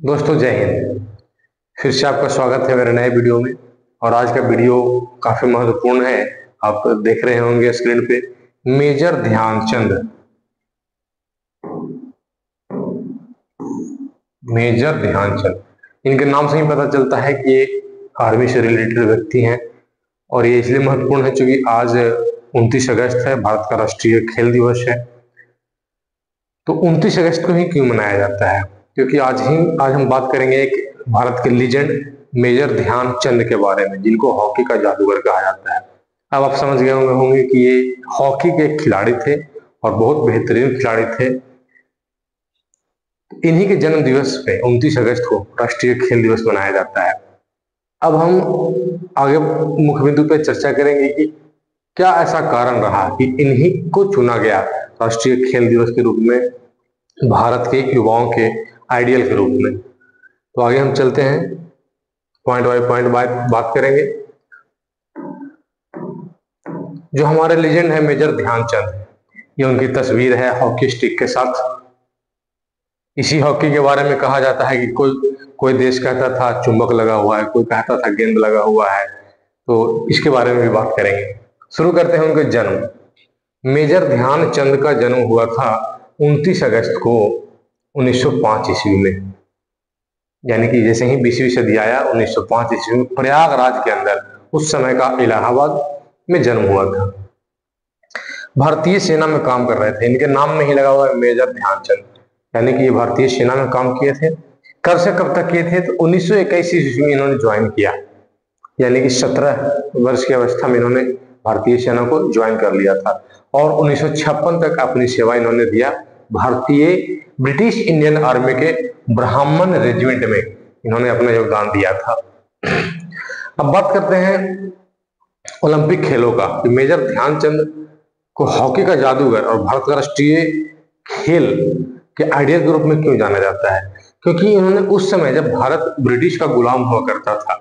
दोस्तों जय हिंद। फिर से आपका स्वागत है मेरे नए वीडियो में। और आज का वीडियो काफी महत्वपूर्ण है। आप देख रहे होंगे स्क्रीन पे मेजर ध्यानचंद। मेजर ध्यानचंद, इनके नाम से ही पता चलता है कि ये आर्मी से रिलेटेड व्यक्ति हैं। और ये इसलिए महत्वपूर्ण है क्योंकि आज 29 अगस्त है, भारत का राष्ट्रीय खेल दिवस है। तो 29 अगस्त को ही क्यों मनाया जाता है? क्योंकि आज हम बात करेंगे एक भारत के लीजेंड मेजर ध्यानचंद के बारे में, जिनको हॉकी का जादूगर कहा जाता है। अब आप समझ गए होंगे कि ये हॉकी के खिलाड़ी थे और बहुत बेहतरीन खिलाड़ी थे। इन्हीं के जन्म दिवस पे 29 अगस्त को राष्ट्रीय खेल दिवस मनाया जाता है। अब हम आगे मुख्य बिंदु पे चर्चा करेंगे कि क्या ऐसा कारण रहा कि इन्हीं को चुना गया राष्ट्रीय खेल दिवस के रूप में, भारत के युवाओं के आइडियल के रूप में। तो आगे हम चलते हैं, पॉइंट बाय पॉइंट बात करेंगे। जो हमारे लेजेंड है मेजर ध्यानचंद, ये उनकी तस्वीर है हॉकी स्टिक के साथ। इसी हॉकी के बारे में कहा जाता है कि कोई देश कहता था चुंबक लगा हुआ है, कोई कहता था गेंद लगा हुआ है। तो इसके बारे में भी बात करेंगे। शुरू करते हैं उनके जन्म। मेजर ध्यानचंद का जन्म हुआ था 29 अगस्त को 1905 ईस्वी में। यानी कि जैसे ही 20वीं सदी आया 1905 ईस्वी में प्रयागराज के अंदर, उस समय का इलाहाबाद में जन्म हुआ था। भारतीय सेना में काम कर रहे थे। इनके नाम में ही लगा हुआ है मेजर ध्यानचंद, यानी कि ये भारतीय सेना में काम किए थे। कब से कब तक किए थे? तो 1921 ईस्वी में इन्होंने ज्वाइन किया, यानी कि 17 वर्ष की अवस्था में इन्होंने भारतीय सेना को ज्वाइन कर लिया था। और 1956 तक अपनी सेवा इन्होंने दिया भारतीय ब्रिटिश इंडियन आर्मी के ब्राह्मण रेजिमेंट में इन्होंने अपना योगदान दिया था। अब बात करते हैं ओलंपिक खेलों का। मेजर ध्यानचंद को हॉकी का जादूगर और भारत का राष्ट्रीय खेल के आइडियल के रूप में क्यों जाना जाता है? क्योंकि इन्होंने उस समय, जब भारत ब्रिटिश का गुलाम हुआ करता था,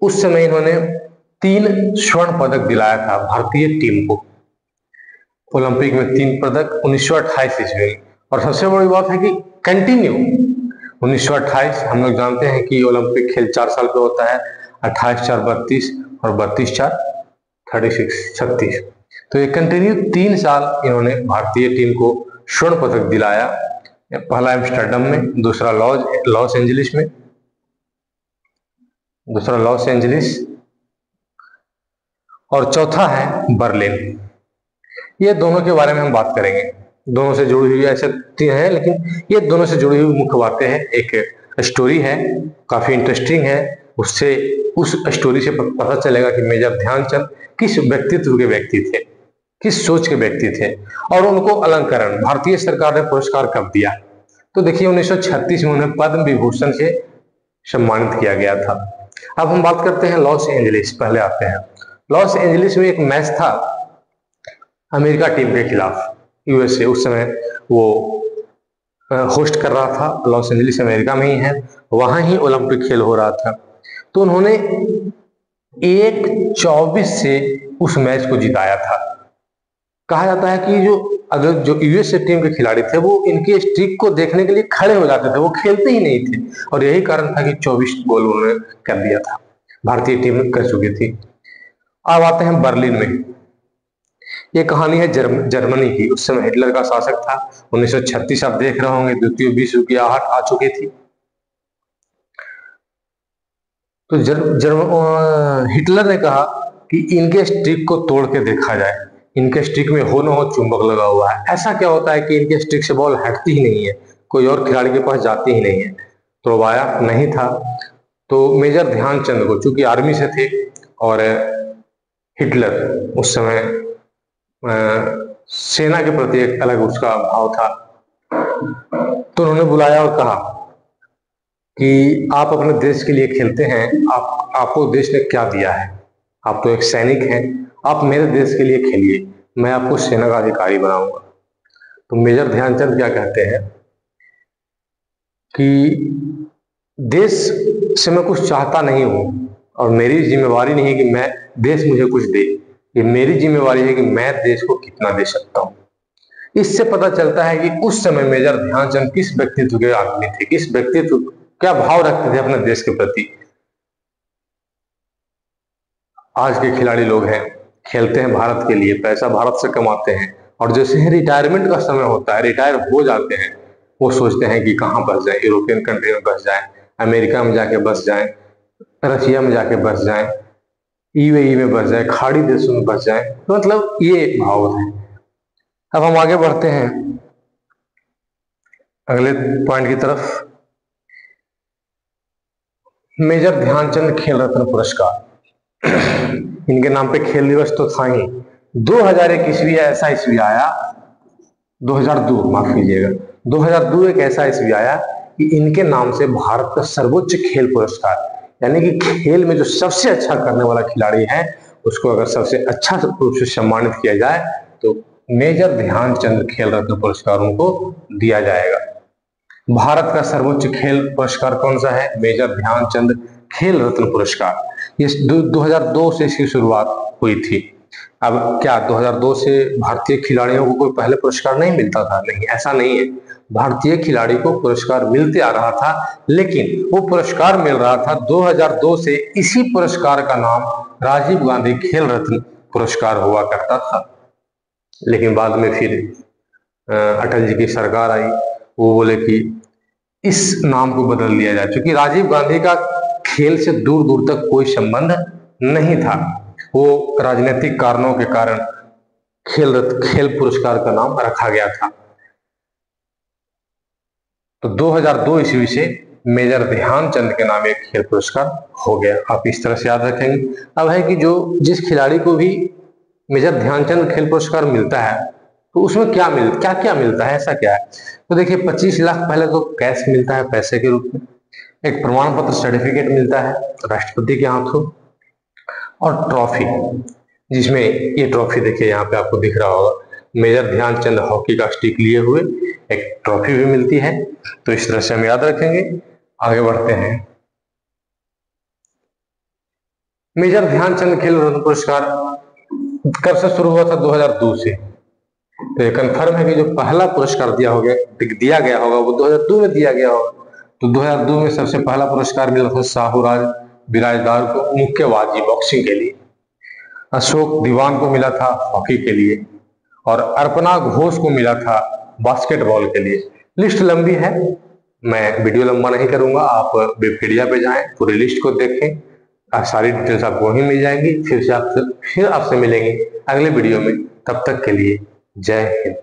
उस समय इन्होंने 3 स्वर्ण पदक दिलाया था भारतीय टीम को। ओलंपिक में 3 पदक 1928 ईस्वी में। और सबसे बड़ी बात है कि कंटिन्यू 1928, हम लोग जानते हैं कि ओलंपिक खेल 4 साल पे होता है, 28-4 32 और 32-4 36। तो ये कंटिन्यू 3 साल इन्होंने भारतीय टीम को स्वर्ण पदक दिलाया। पहला एम्स्टर्डम में, दूसरा लॉस एंजलिस और चौथा है बर्लिन। ये दोनों के बारे में हम बात करेंगे। दोनों से जुड़ी हुई ऐसे 3 हैं, लेकिन ये दोनों से जुड़ी हुई मुख्य बातें हैं। एक स्टोरी है, काफी इंटरेस्टिंग है। उस स्टोरी से पता चलेगा कि मेजर ध्यानचंद किस व्यक्तित्व के व्यक्ति थे, किस सोच के व्यक्ति थे, और उनको अलंकरण भारतीय सरकार ने पुरस्कार कब दिया। तो देखिए 1936 में उन्हें पद्म विभूषण से सम्मानित किया गया था। अब हम बात करते हैं लॉस एंजलिस। पहले आते हैं लॉस एंजलिस में। एक मैच था अमेरिका टीम के खिलाफ, यूएसए उस समय वो होस्ट कर रहा था। लॉस एंजलिस अमेरिका में ही है, वहां ही ओलंपिक खेल हो रहा था। तो उन्होंने 1-24 से उस मैच को जिताया था। कहा जाता है कि जो यूएसए टीम के खिलाड़ी थे वो इनके स्ट्रिक को देखने के लिए खड़े हो जाते थे, वो खेलते ही नहीं थे। और यही कारण था कि 24 गोल उन्होंने कर दिया था, भारतीय टीम कर चुकी थी। अब आते हैं बर्लिन में। ये कहानी है जर्मनी की। उस समय हिटलर का शासक था। 1936 आप देख रहे होंगे, द्वितीय विश्व की आहट आ चुकी थी। तो हिटलर ने कहा कि इनके स्टिक को तोड़ के देखा जाए। इनके स्टिक में हो ना हो चुंबक लगा हुआ है। ऐसा क्या होता है कि इनके स्टिक से बॉल हटती ही नहीं है, कोई और खिलाड़ी के पास जाती ही नहीं है। तोड़वाया नहीं था। तो मेजर ध्यानचंद को, चूंकि आर्मी से थे और हिटलर उस समय सेना के प्रति एक अलग उसका भाव था, तो उन्होंने बुलाया और कहा कि आप अपने देश के लिए खेलते हैं, आपको देश ने क्या दिया है? आप तो एक सैनिक हैं, आप मेरे देश के लिए खेलिए, मैं आपको सेना का अधिकारी बनाऊंगा। तो मेजर ध्यानचंद क्या कहते हैं कि देश से मैं कुछ चाहता नहीं हूं, और मेरी जिम्मेवारी नहीं है कि देश मुझे कुछ दे। ये मेरी जिम्मेवारी है कि मैं देश को कितना दे सकता हूं। इससे पता चलता है कि उस समय मेजर ध्यानचंद किस व्यक्तित्व के आदमी थे, किस व्यक्तित्व क्या भाव रखते थे अपने देश के प्रति। आज के खिलाड़ी लोग हैं, खेलते हैं भारत के लिए, पैसा भारत से कमाते हैं, और जैसे ही रिटायरमेंट का समय होता है, रिटायर हो जाते हैं, वो सोचते हैं कि कहाँ बस जाए, यूरोपियन कंट्री में बस जाए, अमेरिका में जाके बस जाए, रशिया में जाके बस जाए, यूएई में बस जाए, खाड़ी देशों में बस जाए। तो मतलब ये भाव है। अब हम आगे बढ़ते हैं अगले पॉइंट की तरफ। मेजर ध्यानचंद खेल रत्न पुरस्कार, इनके नाम पे खेल दिवस तो था ही। 2001 ईस्वी ऐसा ईस्वी आया, 2002 माफ कीजिएगा, 2002 एक ऐसा ईस्वी आया कि इनके नाम से भारत का सर्वोच्च खेल पुरस्कार, यानी कि खेल में जो सबसे अच्छा करने वाला खिलाड़ी है उसको अगर सबसे अच्छा रूप से सम्मानित किया जाए तो मेजर ध्यानचंद खेल रत्न पुरस्कार उनको दिया जाएगा। भारत का सर्वोच्च खेल पुरस्कार कौन सा है? मेजर ध्यानचंद खेल रत्न पुरस्कार। ये 2002 से इसकी शुरुआत हुई थी। अब क्या 2002 से भारतीय खिलाड़ियों को कोई पहले पुरस्कार नहीं मिलता था? नहीं, ऐसा नहीं है। भारतीय खिलाड़ी को पुरस्कार मिलते आ रहा था, लेकिन वो पुरस्कार मिल रहा था 2002 से। इसी पुरस्कार का नाम राजीव गांधी खेल रत्न पुरस्कार हुआ करता था। लेकिन बाद में फिर अटल जी की सरकार आई, वो बोले कि इस नाम को बदल दिया जाए, क्योंकि राजीव गांधी का खेल से दूर दूर तक कोई संबंध नहीं था। वो राजनीतिक कारणों के कारण खेल पुरस्कार का नाम रखा गया था। तो 2002 ईस्वी से मेजर ध्यानचंद के नाम एक खेल पुरस्कार हो गया। आप इस तरह से याद रखेंगे। अब है कि जो जिस खिलाड़ी को भी मेजर ध्यानचंद खेल पुरस्कार मिलता है तो उसमें क्या क्या मिलता है, ऐसा क्या है? तो देखिए 25 लाख पहले तो कैश मिलता है, पैसे के रूप में। एक प्रमाण पत्र सर्टिफिकेट मिलता है राष्ट्रपति के हाथों, और ट्रॉफी, जिसमें ये ट्रॉफी देखिए यहाँ पे आपको दिख रहा होगा, मेजर ध्यानचंद हॉकी का स्टिक लिए हुए एक ट्रॉफी भी मिलती है। तो इस तरह से हम याद रखेंगे। आगे बढ़ते हैं। मेजर ध्यानचंद खेल रत्न पुरस्कार कब से शुरू हुआ था? 2002 से। तो ये कंफर्म है कि जो पहला पुरस्कार दिया गया होगा वो 2002 में दिया गया होगा। तो 2002 में सबसे पहला पुरस्कार मिला था साहूराज बिराजदार को मुक्केबाजी बॉक्सिंग के लिए, अशोक दीवान को मिला था हॉकी के लिए, और अर्पणा घोष को मिला था बास्केटबॉल के लिए। लिस्ट लंबी है, मैं वीडियो लंबा नहीं करूंगा, आप विकिपीडिया पे जाएं, पूरी लिस्ट को देखें, सारी डिटेल्स आपको वहीं मिल जाएंगी। फिर आपसे मिलेंगे अगले वीडियो में। तब तक के लिए जय हिंद।